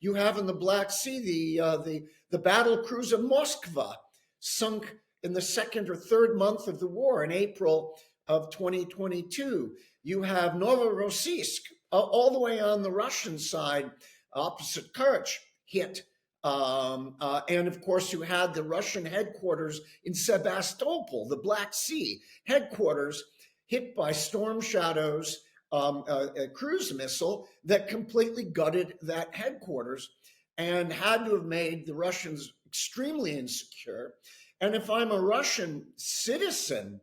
You have in the Black Sea the battle cruiser Moskva, sunk in the second or third month of the war in April of 2022. You have Novorossiysk, all the way on the Russian side, opposite Kerch, hit. And of course, you had the Russian headquarters in Sebastopol, the Black Sea headquarters, hit by Storm Shadow's a cruise missile that completely gutted that headquarters and had to have made the Russians extremely insecure. And if I'm a Russian citizen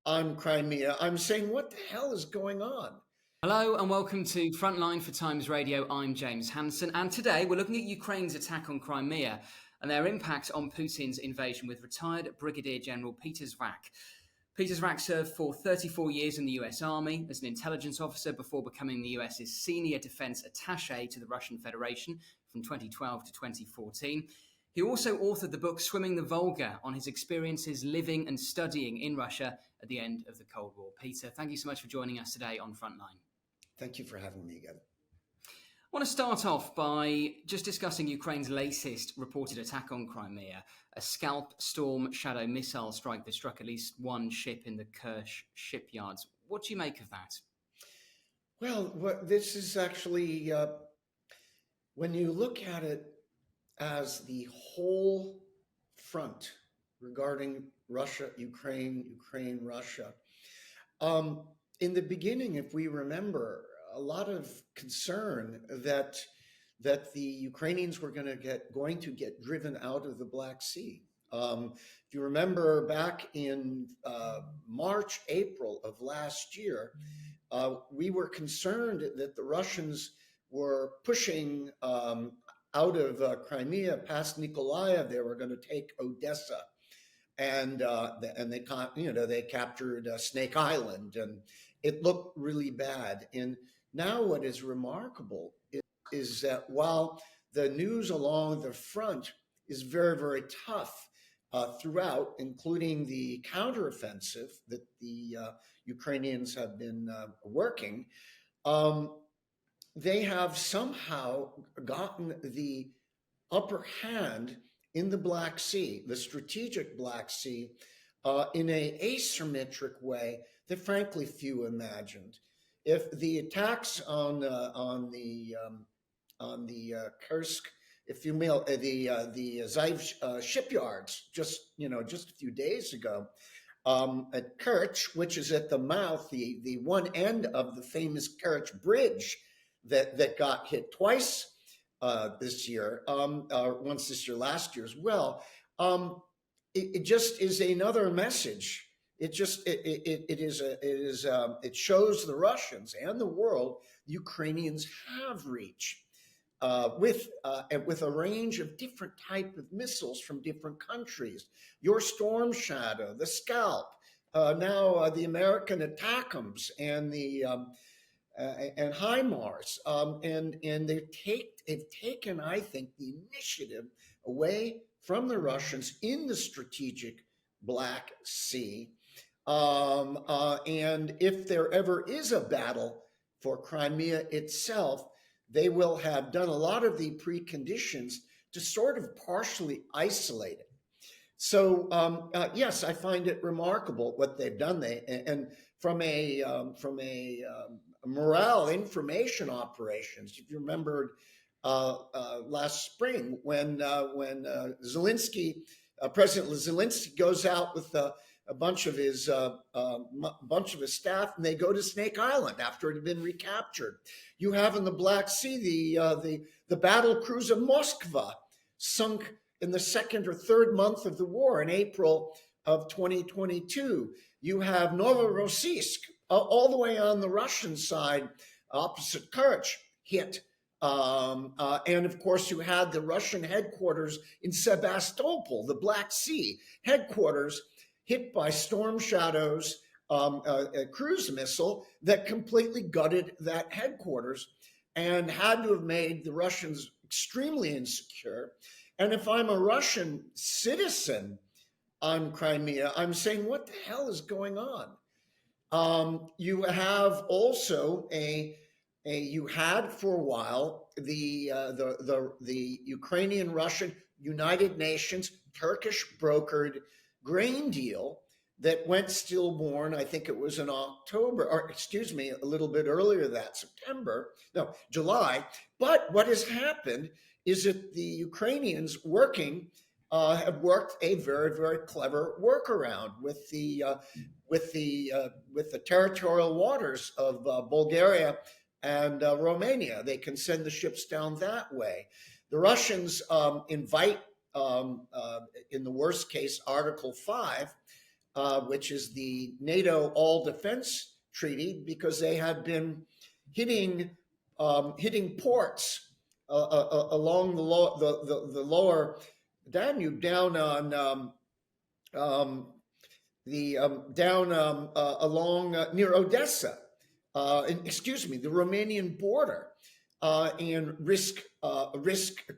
on Crimea, I'm saying, what the hell is going on? Hello and welcome to Frontline for TimesRadio. I'm James Hansen, and today we're looking at Ukraine's attack on Crimea and their impact on Putin's invasion with retired Brigadier General Peter Zwack. Peter Zwack served for 34 years in the US Army as an intelligence officer before becoming the US's senior defense attaché to the Russian Federation from 2012 to 2014. He also authored the book Swimming the Volga on his experiences living and studying in Russia at the end of the Cold War. Peter, thank you so much for joining us today on Frontline. Thank you for having me again. I want to start off by just discussing Ukraine's latest reported attack on Crimea, a Scalp Storm Shadow missile strike that struck at least one ship in the Kerch shipyards. What do you make of that? Well, this is actually, when you look at it as the whole front regarding Russia, Ukraine, Russia, in the beginning, if we remember, a lot of concern that the Ukrainians were going to get driven out of the Black Sea. If you remember back in March, April of last year, we were concerned that the Russians were pushing out of Crimea past Nikolaev. They were going to take Odessa, and they captured Snake Island, and it looked really bad. And now what is remarkable is that while the news along the front is very, very tough throughout, including the counteroffensive that the Ukrainians have been working, they have somehow gotten the upper hand in the Black Sea, the strategic Black Sea, in an asymmetric way that frankly few imagined. If the attacks on the Kursk, if you will, the Zayv shipyards just a few days ago, at Kerch, which is at the mouth, the one end of the famous Kerch Bridge that got hit twice this year, once this year, last year as well. It just is another message. It shows the Russians and the world the Ukrainians have reached with a range of different type of missiles from different countries. Your Storm Shadow, the Scalp, now the American ATACMS and the and HIMARS, and they've taken, I think, the initiative away from the Russians in the strategic Black Sea. And if there ever is a battle for Crimea itself, they will have done a lot of the preconditions to sort of partially isolate it. So yes, I find it remarkable what they've done. And from a morale information operations, if you remembered last spring when Zelensky, President Zelensky, goes out with a bunch of his staff, and they go to Snake Island after it had been recaptured. You have in the Black Sea the battle cruiser Moskva, sunk in the second or third month of the war in April of 2022. You have Novorossiysk, all the way on the Russian side, opposite Kerch, hit. And of course, you had the Russian headquarters in Sebastopol, the Black Sea headquarters, hit by Storm Shadow's a cruise missile that completely gutted that headquarters and had to have made the Russians extremely insecure. And if I'm a Russian citizen on Crimea, I'm saying, what the hell is going on? You have also a You had for a while the Ukrainian, Russian, United Nations, Turkish brokered grain deal that went stillborn. I think it was in October, or excuse me, a little bit earlier that September, no, July. But what has happened is that the Ukrainians have worked a very, very clever workaround with the territorial waters of Bulgaria and Romania. They can send the ships down that way. The Russians invite, in the worst case, Article 5, which is the NATO all defense treaty, because they had been hitting ports along the lower Danube, down on along near Odessa, the Romanian border, and risk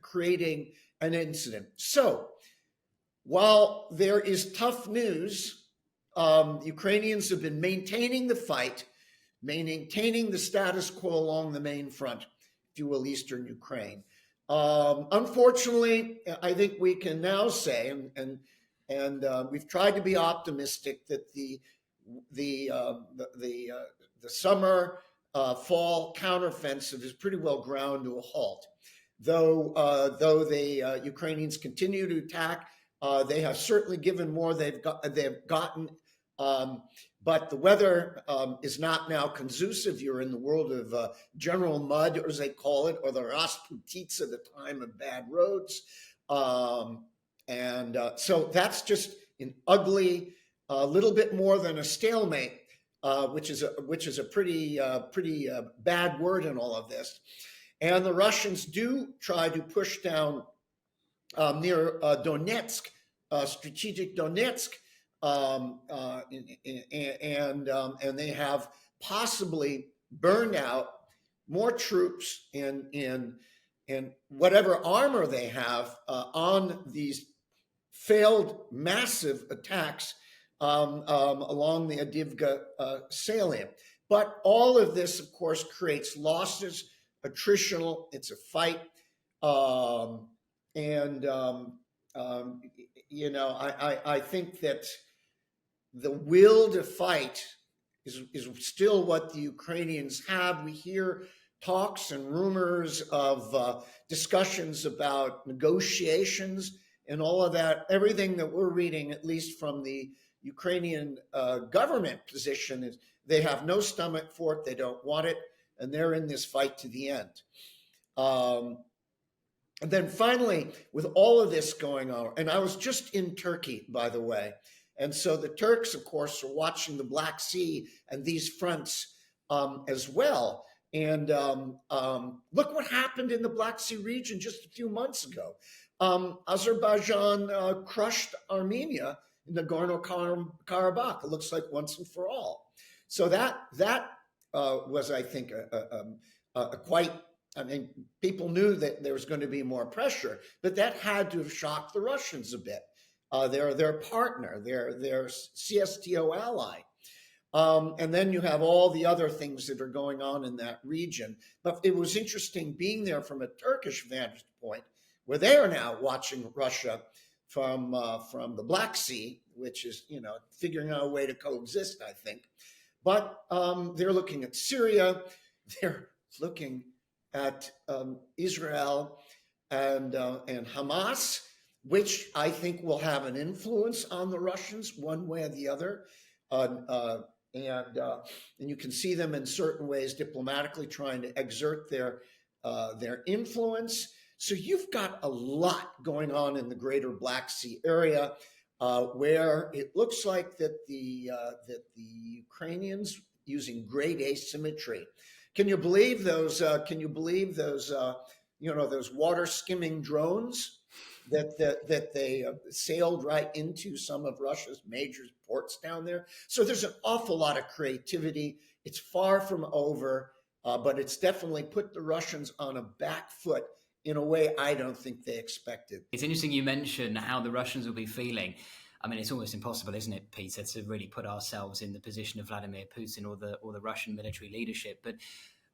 creating an incident. So, while there is tough news, Ukrainians have been maintaining the fight, maintaining the status quo along the main front, if you will, eastern Ukraine. Unfortunately, I think we can now say, and we've tried to be optimistic, that the summer fall counteroffensive is pretty well ground to a halt. Though the Ukrainians continue to attack, they have certainly given more they've gotten. But the weather is not now conducive. You're in the world of general mud, or as they call it, or the Rasputitsa, the time of bad roads. So that's just an ugly, little bit more than a stalemate, which is a pretty bad word in all of this. And the Russians do try to push down near Donetsk, strategic Donetsk, and they have possibly burned out more troops and whatever armor they have on these failed massive attacks along the Avdiivka salient. But all of this, of course, creates losses, attritional. It's a fight, I think that the will to fight is still what the Ukrainians have. We hear talks and rumors of discussions about negotiations and all of that. Everything that we're reading, at least from the Ukrainian government position, is they have no stomach for it. They don't want it, and they're in this fight to the end. And then finally, with all of this going on, and I was just in Turkey, by the way, and so the Turks, of course, are watching the Black Sea and these fronts as well. And look what happened in the Black Sea region just a few months ago. Azerbaijan crushed Armenia in Nagorno-Karabakh. It looks like once and for all. So that was, I think, a quite. I mean, people knew that there was going to be more pressure, but that had to have shocked the Russians a bit. They're their partner, their CSTO ally. And then you have all the other things that are going on in that region. But it was interesting being there from a Turkish vantage point, where they are now watching Russia from the Black Sea, which is, figuring out a way to coexist, I think. But they're looking at Syria, they're looking at Israel and Hamas, which I think will have an influence on the Russians one way or the other. And you can see them in certain ways diplomatically trying to exert their influence. So you've got a lot going on in the greater Black Sea area, where it looks like that the Ukrainians, using great asymmetry. Can you believe those? Those water skimming drones that they sailed right into some of Russia's major ports down there? So there's an awful lot of creativity. It's far from over, but it's definitely put the Russians on a back foot in a way I don't think they expected. It's interesting you mention how the Russians will be feeling. I mean, it's almost impossible, isn't it, Peter, to really put ourselves in the position of Vladimir Putin or the Russian military leadership. But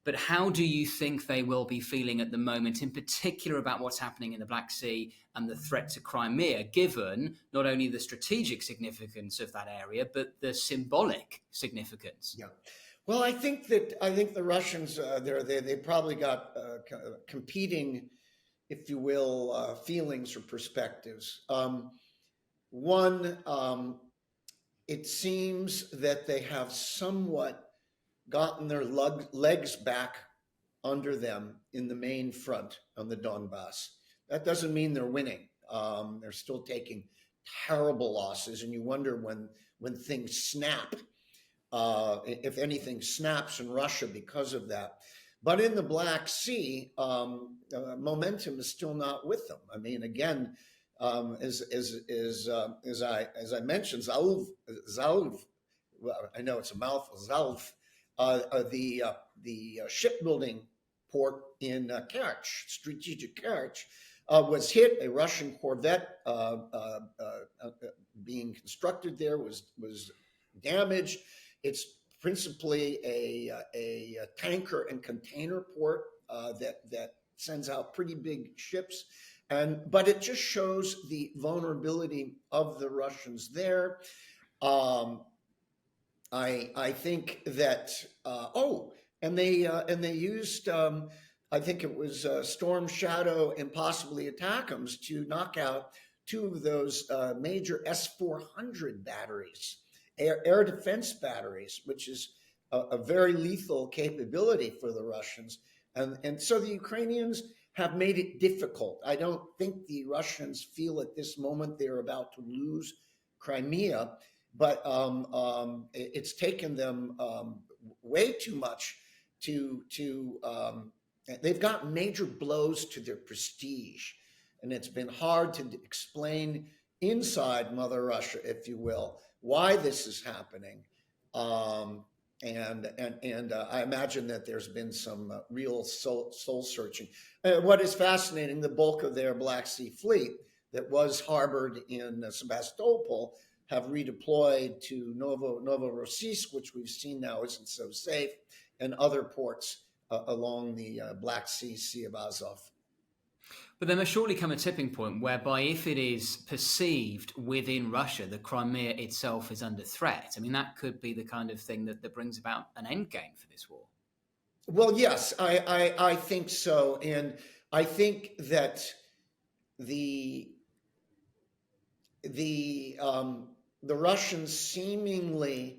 But how do you think they will be feeling at the moment, in particular about what's happening in the Black Sea and the threat to Crimea, given not only the strategic significance of that area, but the symbolic significance? Yeah. Well, I think the Russians they probably got competing, if you will, feelings or perspectives. One, it seems that they have somewhat gotten their legs back under them in the main front on the Donbass. That doesn't mean they're winning. They're still taking terrible losses, and you wonder when things snap, if anything snaps in Russia because of that. But in the Black Sea, momentum is still not with them. I mean, again, as I mentioned, Zalv, well, I know it's a mouthful, Zalv, the shipbuilding port in Kerch, strategic Kerch, was hit. A Russian corvette being constructed there was damaged. It's principally a tanker and container port that sends out pretty big ships, but it just shows the vulnerability of the Russians there. I think that and they used I think it was Storm Shadow and possibly ATACMS to knock out two of those major S-400 batteries, air defense batteries, which is a very lethal capability for the Russians. And so the Ukrainians have made it difficult. I don't think the Russians feel at this moment they're about to lose Crimea, but it's taken them way too much to they've got major blows to their prestige, and it's been hard to explain inside Mother Russia, if you will, why this is happening. And I imagine that there's been some real soul searching. What is fascinating, the bulk of their Black Sea fleet that was harbored in Sebastopol have redeployed to Novorossiysk, which we've seen now isn't so safe, and other ports along the Black Sea, Sea of Azov. But there must surely come a tipping point whereby if it is perceived within Russia that Crimea itself is under threat, I mean, that could be the kind of thing that brings about an end game for this war. Well, yes, I think so. And I think that the Russians seemingly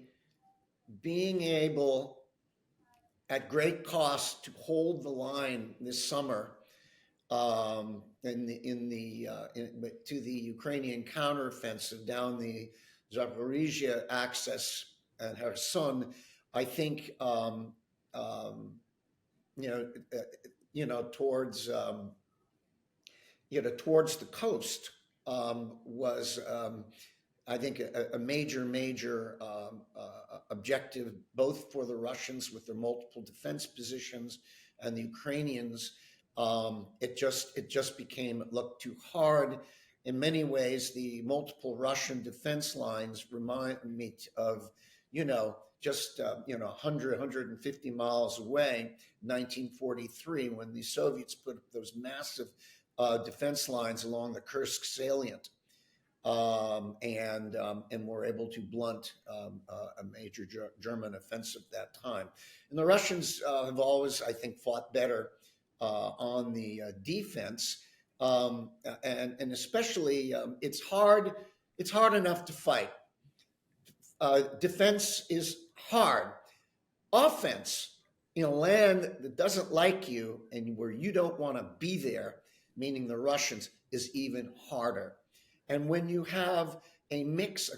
being able at great cost to hold the line this summer to the Ukrainian counteroffensive down the Zaporizhia axis and Kherson, I think towards the coast was I think a major objective both for the Russians with their multiple defense positions and the Ukrainians. It just looked too hard. In many ways, the multiple Russian defense lines remind me of, just 100, 150 miles away, 1943, when the Soviets put up those massive defense lines along the Kursk salient, and were able to blunt a major German offensive at that time. And the Russians have always, I think, fought better on the defense, and especially it's hard enough to fight. Defense is hard. Offense in a land that doesn't like you and where you don't want to be there, meaning the Russians, is even harder. And when you have a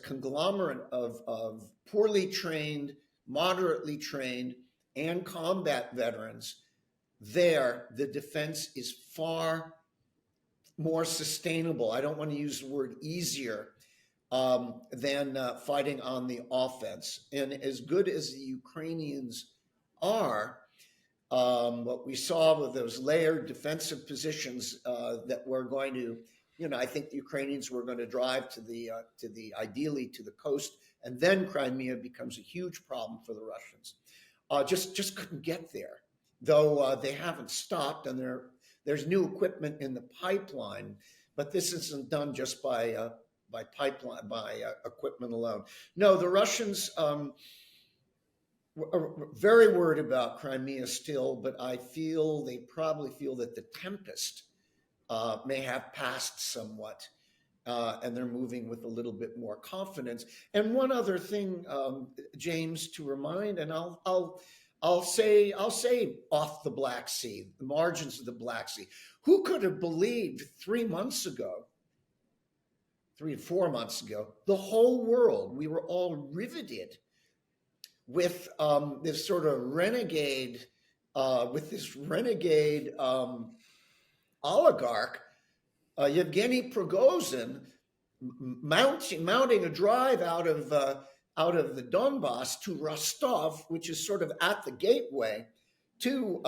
conglomerate of poorly trained, moderately trained, and combat veterans, the defense is far more sustainable. I don't want to use the word easier than fighting on the offense. And as good as the Ukrainians are, what we saw with those layered defensive positions that were going to, I think the Ukrainians were going to drive ideally to the coast, and then Crimea becomes a huge problem for the Russians. Just couldn't get there. though they haven't stopped, and there's new equipment in the pipeline. But this isn't done just by pipeline by equipment alone. No, the Russians are very worried about Crimea still, but I feel they probably feel that the tempest may have passed somewhat, and they're moving with a little bit more confidence. And one other thing, James, to remind, and I'll say off the Black Sea, the margins of the Black Sea. Who could have believed 3 to 4 months ago, the whole world, we were all riveted with this sort of renegade, oligarch, Yevgeny Prigozhin, mounting a drive out of the Donbass to Rostov, which is sort of at the gateway to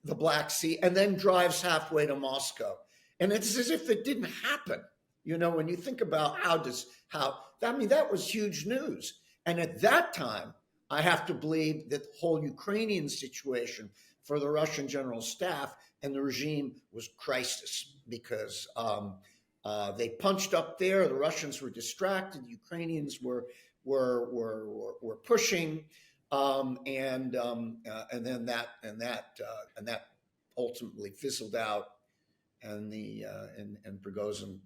the Black Sea, and then drives halfway to Moscow. And it's as if it didn't happen. When you think about that was huge news. And at that time, I have to believe that the whole Ukrainian situation for the Russian general staff and the regime was crisis, because they punched up there. The Russians were distracted. The Ukrainians were pushing, and then that ultimately fizzled out, and Prigozhin,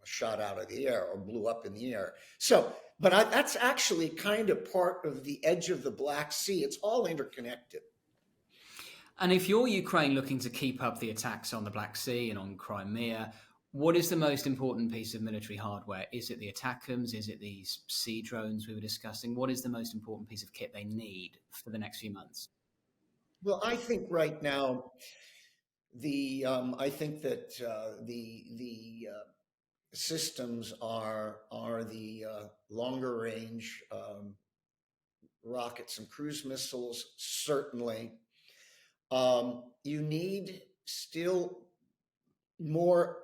shot out of the air or blew up in the air. So, but that's actually kind of part of the edge of the Black Sea. It's all interconnected. And if you're Ukraine looking to keep up the attacks on the Black Sea and on Crimea, what is the most important piece of military hardware? Is it the ATACMS? Is it these sea drones we were discussing? What is the most important piece of kit they need for the next few months? Well, I think right now, I think that the systems are the longer range rockets and cruise missiles, certainly. You need still more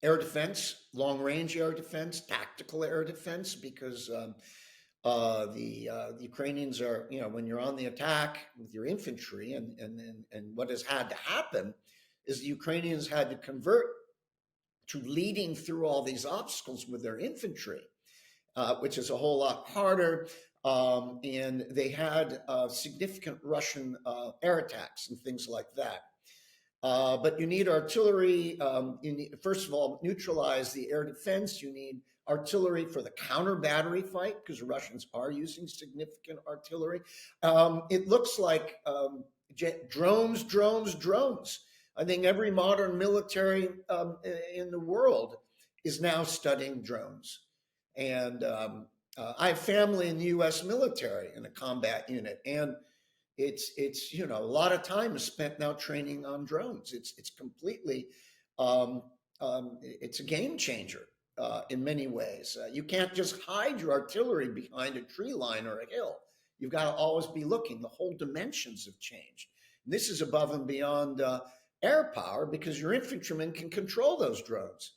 air defense, long range air defense, tactical air defense, because the Ukrainians are, when you're on the attack with your infantry, and what has had to happen is the Ukrainians had to convert to leading through all these obstacles with their infantry, which is a whole lot harder. And they had significant Russian air attacks and things like that. But you need artillery. You need, first of all, neutralize the air defense. You need artillery for the counter battery fight, because the Russians are using significant artillery. It looks like drones. I think every modern military in the world is now studying drones. And I have family in the U.S. military in a combat unit, and it's a lot of time is spent now training on drones. It's completely it's a game changer in many ways. You can't just hide your artillery behind a tree line or a hill. You've got to always be looking. The whole dimensions have changed. And this is above and beyond air power, because your infantrymen can control those drones.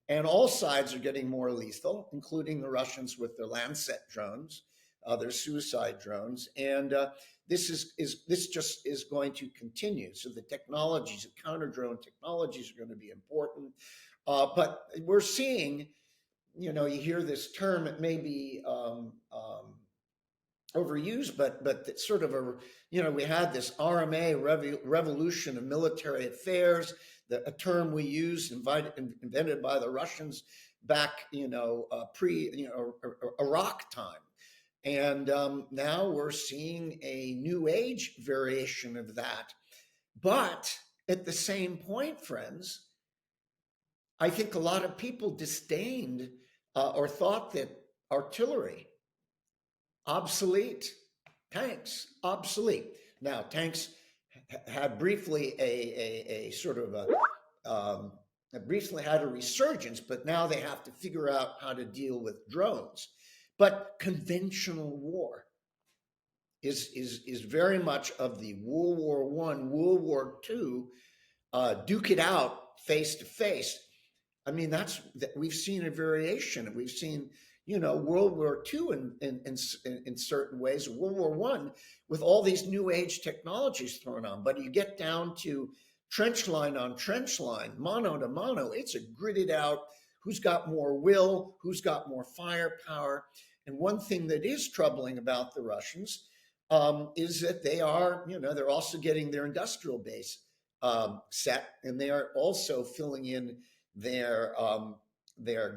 And all sides are getting more lethal, including the Russians with their Lancet drones, their suicide drones. And this just is going to continue. So the technologies, the counter drone technologies, are going to be important. But we're seeing, you hear this term, it may be overused, but it's sort of we had this RMA revolution of military affairs, a term we used, invented by the Russians back, pre, Iraq time. And now we're seeing a new age variation of that. But at the same point, friends, I think a lot of people disdained or thought that artillery, obsolete, tanks, obsolete. Now, tanks had briefly a sort of briefly had a resurgence, but now they have to figure out how to deal with drones. But conventional war is very much of the World War I, World War II, duke it out face to face. I mean, we've seen a variation. We've seen, World War II in certain ways, World War One, with all these new age technologies thrown on. But you get down to trench line on trench line, mano to mano, it's a gridded out who's got more will, who's got more firepower. And one thing that is troubling about the Russians is that they're also getting their industrial base set, and they are also filling in their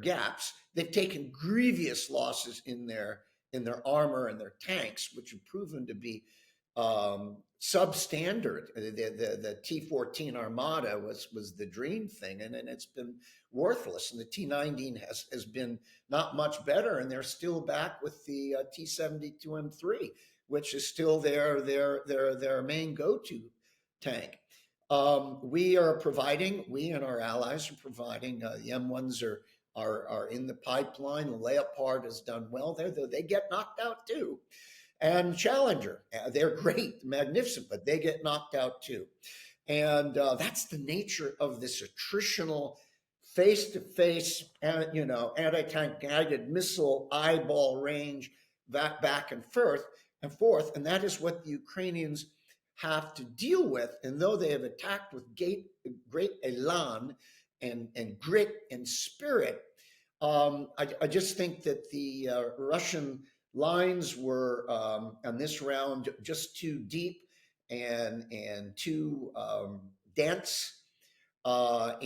gaps. They've taken grievous losses in their armor and their tanks, which have proven to be substandard. The T-14 Armada was the dream thing, and it's been worthless. And the T-19 has been not much better, and they're still back with the T-72 M3, which is still their main go-to tank. We and our allies are providing. The M1s are in the pipeline. The Leopard has done well there, though they get knocked out too. And Challenger, they're great, magnificent, but they get knocked out too. And that's the nature of this attritional, face-to-face, anti-tank guided missile eyeball range, back and forth, and that is what the Ukrainians have to deal with. And though they have attacked with great elan and grit and spirit, I just think that the Russian lines were on this round just too deep and too dense. But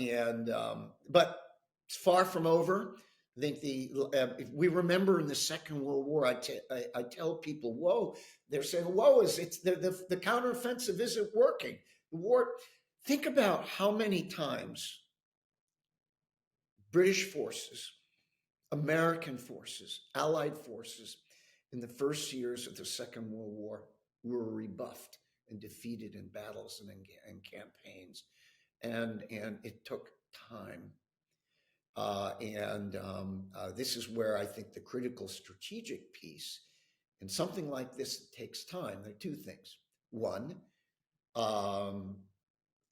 it's far from over. I think if we remember in the Second World War, I tell people, "Whoa!" They're saying, "Whoa! It's the counteroffensive isn't working." The war. Think about how many times British forces, American forces, Allied forces, in the first years of the Second World War were rebuffed and defeated in battles and campaigns, and it took time. This is where I think the critical strategic piece, and something like this takes time. There are two things. One,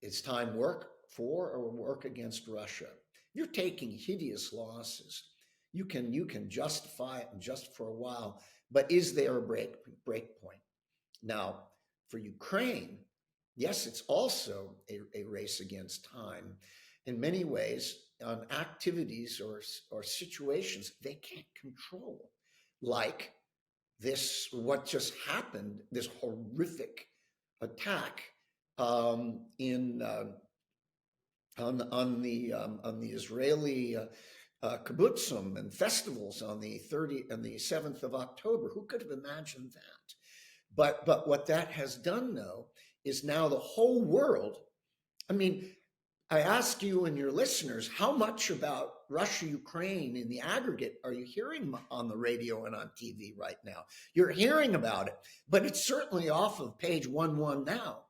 is time work for or work against Russia? You're taking hideous losses. You can justify it just for a while, but is there a break point? Now, for Ukraine, yes, it's also a race against time. In many ways, on activities or situations they can't control, like what just happened, this horrific attack on the Israeli kibbutzim and festivals on the 7th of October. Who could have imagined that? But what that has done, though, is now the whole world. I mean, I ask you and your listeners, how much about Russia, Ukraine in the aggregate are you hearing on the radio and on TV right now? You're hearing about it, but it's certainly off of page 11 now.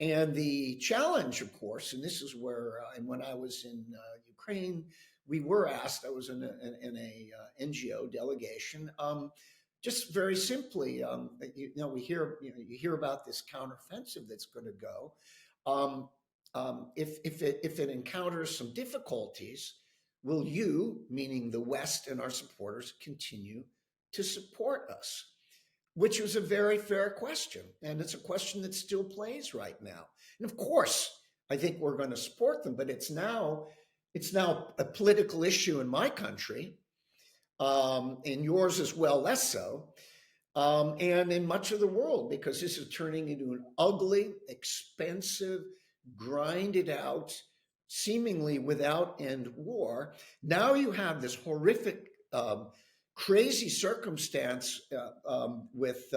And the challenge, of course, and this is where, and when I was in Ukraine, we were asked, I was in a NGO delegation, just very simply, you hear about this counteroffensive that's going to go. If it encounters some difficulties, will you, meaning the West and our supporters, continue to support us? Which was a very fair question. And it's a question that still plays right now. And of course, I think we're going to support them, but it's now a political issue in my country, in yours as well, less so, and in much of the world, because this is turning into an ugly, expensive, grinded out, seemingly without end war. Now you have this horrific, crazy circumstance with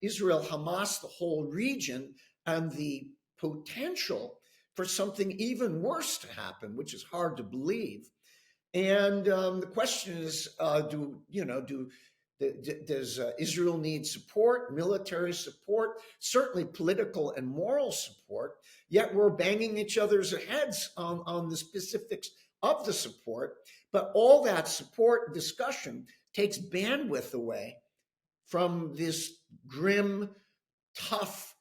Israel, Hamas, the whole region, and the potential for something even worse to happen, which is hard to believe. And the question is, does Israel need support, military support, certainly political and moral support? Yet we're banging each other's heads on the specifics of the support. But all that support discussion takes bandwidth away from this grim, tough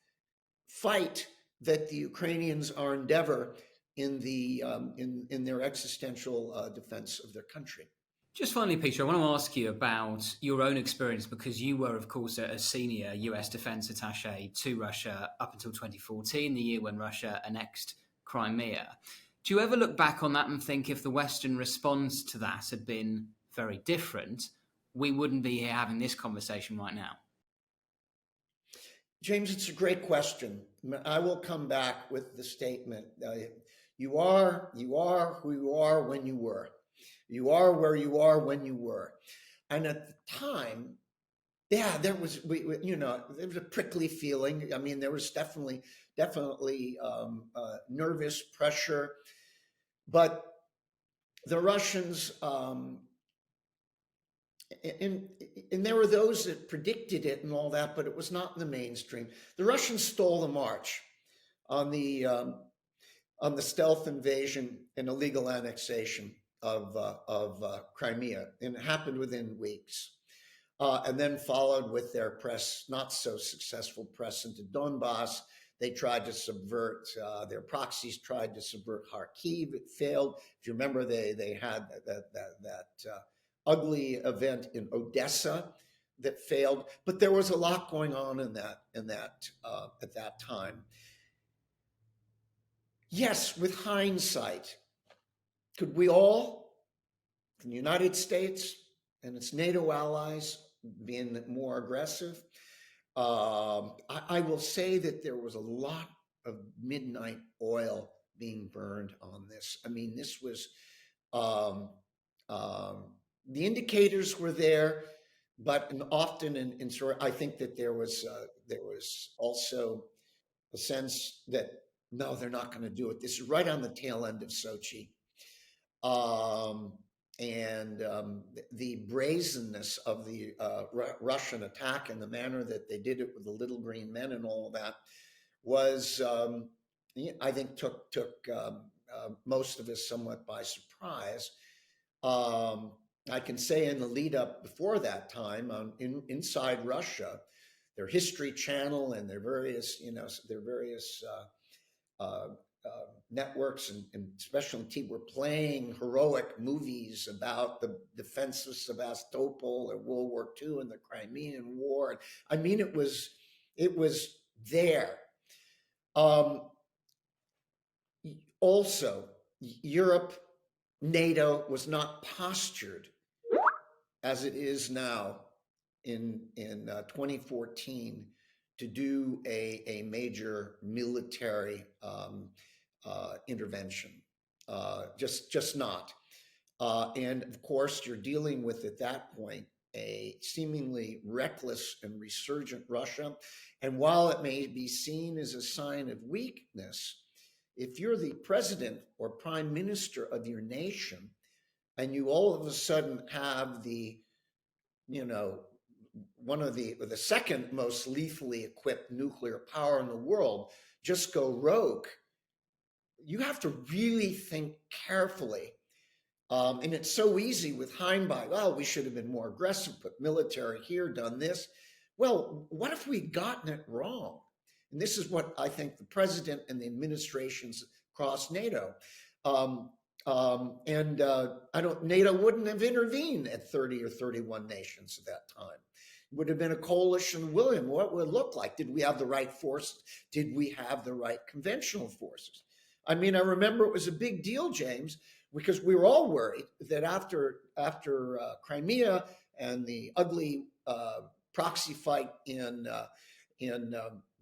fight that the Ukrainians are endeavor in their existential defense of their country. Just finally, Peter, I want to ask you about your own experience because you were, of course, a senior US defense attaché to Russia up until 2014, the year when Russia annexed Crimea. Do you ever look back on that and think if the Western response to that had been very different, we wouldn't be here having this conversation right now? James, it's a great question. I will come back with the statement. You are who you are when you were. You are where you are when you were. And at the time, yeah, there was, there was a prickly feeling. I mean, there was definitely nervous pressure, but the Russians, and there were those that predicted it and all that, but it was not in the mainstream. The Russians stole the march on the stealth invasion and illegal annexation of Crimea, and it happened within weeks. And then followed with their not so successful press into Donbass. They tried to subvert, their proxies tried to subvert Kharkiv. It failed. If you remember, they had that ugly event in Odessa that failed. But there was a lot going on in that at that time. Yes, with hindsight, could we all, the United States and its NATO allies, being more aggressive? I will say that there was a lot of midnight oil being burned on this. I mean, this was the indicators were there, but often in sort of, I think that there was also a sense that no, they're not going to do it. This is right on the tail end of Sochi. And the brazenness of the Russian attack and the manner that they did it with the little green men and all of that was, I think, took most of us somewhat by surprise. I can say in the lead up before that time, inside Russia, their History Channel and their various networks and especially TV were playing heroic movies about the defense of Sevastopol and World War II and the Crimean War. And I mean, it was there. Also, Europe, NATO was not postured as it is now in 2014 to do a major military intervention, just not. And of course, you're dealing with, at that point, a seemingly reckless and resurgent Russia. And while it may be seen as a sign of weakness, if you're the president or prime minister of your nation, and you all of a sudden have one of the second most lethally equipped nuclear power in the world just go rogue, you have to really think carefully. And it's so easy with hindsight. Well, we should have been more aggressive, put military here, done this. Well, what if we'd gotten it wrong? And this is what I think the president and the administrations across NATO. NATO wouldn't have intervened at 30 or 31 nations at that time. It would have been a coalition willing. What would it look like? Did we have the right forces? Did we have the right conventional forces? I mean, I remember it was a big deal, James, because we were all worried that after Crimea and the ugly proxy fight in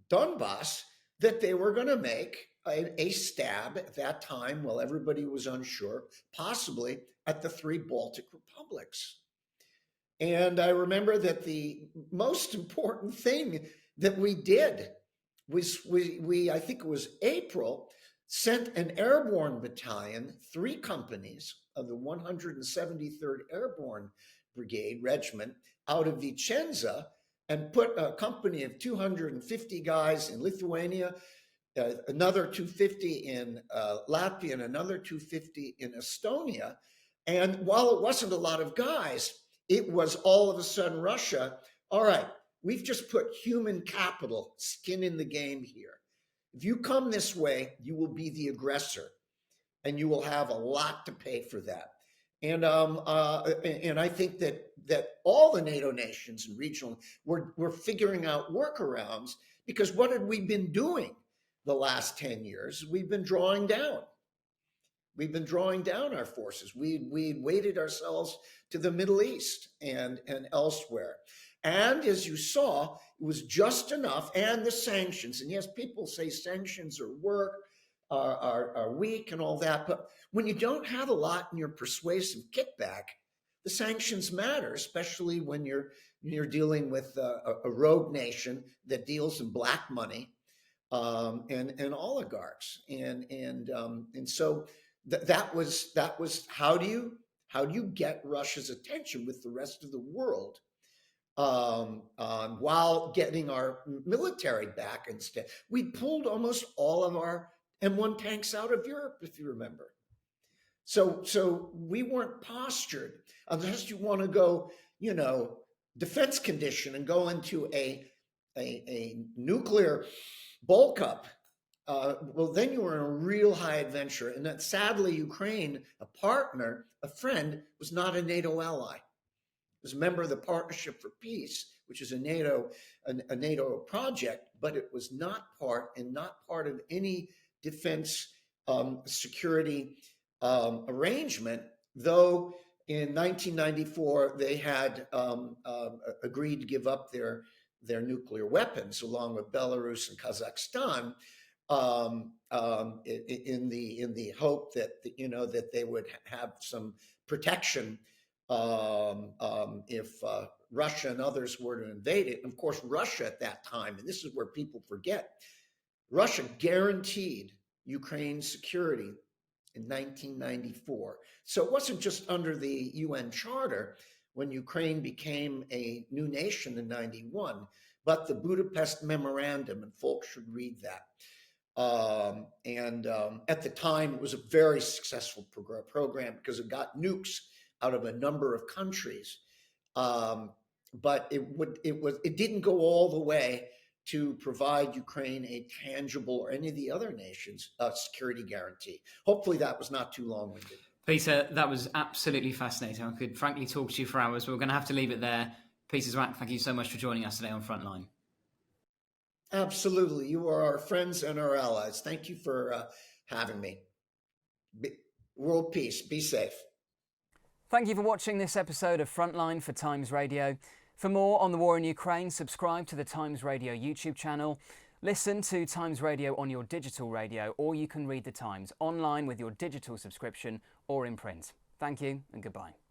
Donbass, that they were going to make a stab at that time, while everybody was unsure, possibly at the three Baltic republics. And I remember that the most important thing that we did was I think it was April, sent an airborne battalion, 3 companies of the 173rd Airborne Brigade Regiment out of Vicenza, and put a company of 250 guys in Lithuania, another 250 in Latvia, and another 250 in Estonia. And while it wasn't a lot of guys, it was all of a sudden Russia. All right, we've just put human capital, skin in the game here. If you come this way, you will be the aggressor, and you will have a lot to pay for that. And I think that all the NATO nations and regional were figuring out workarounds, because what had we been doing the last 10 years? We've been drawing down. We've been drawing down our forces. We weighted ourselves to the Middle East and elsewhere. And as you saw, it was just enough, and the sanctions. And yes, people say sanctions are weak and all that, but when you don't have a lot in your persuasive kickback, the sanctions matter, especially when you're dealing with a rogue nation that deals in black money, and oligarchs, and so that was how do you get Russia's attention with the rest of the world, while getting our military back instead. We pulled almost all of our M1 tanks out of Europe, if you remember. So we weren't postured, unless you want to go, defense condition and go into a nuclear bulk up. Well, then you were in a real high adventure. And that sadly, Ukraine, a partner, a friend, was not a NATO ally. It was a member of the Partnership for Peace, which is a NATO project, but it was not part of any defense security arrangement, though in 1994 they had agreed to give up their nuclear weapons, along with Belarus and Kazakhstan, in the hope that that they would have some protection if Russia and others were to invade it. And of course, Russia at that time, and this is where people forget, Russia guaranteed Ukraine's security in 1994. So it wasn't just under the UN Charter when Ukraine became a new nation in 91, but the Budapest Memorandum, and folks should read that. At the time, it was a very successful program because it got nukes out of a number of countries, but it didn't go all the way to provide Ukraine a tangible, or any of the other nations, security guarantee. Hopefully that was not too long-winded. Peter, that was absolutely fascinating. I could frankly talk to you for hours, but we're going to have to leave it there. Peter Zwack, thank you so much for joining us today on Frontline. Absolutely. You are our friends and our allies. Thank you for having me. World peace. Be safe. Thank you for watching this episode of Frontline for Times Radio. For more on the war in Ukraine, subscribe to the Times Radio YouTube channel, listen to Times Radio on your digital radio, or you can read the Times online with your digital subscription or in print. Thank you and goodbye.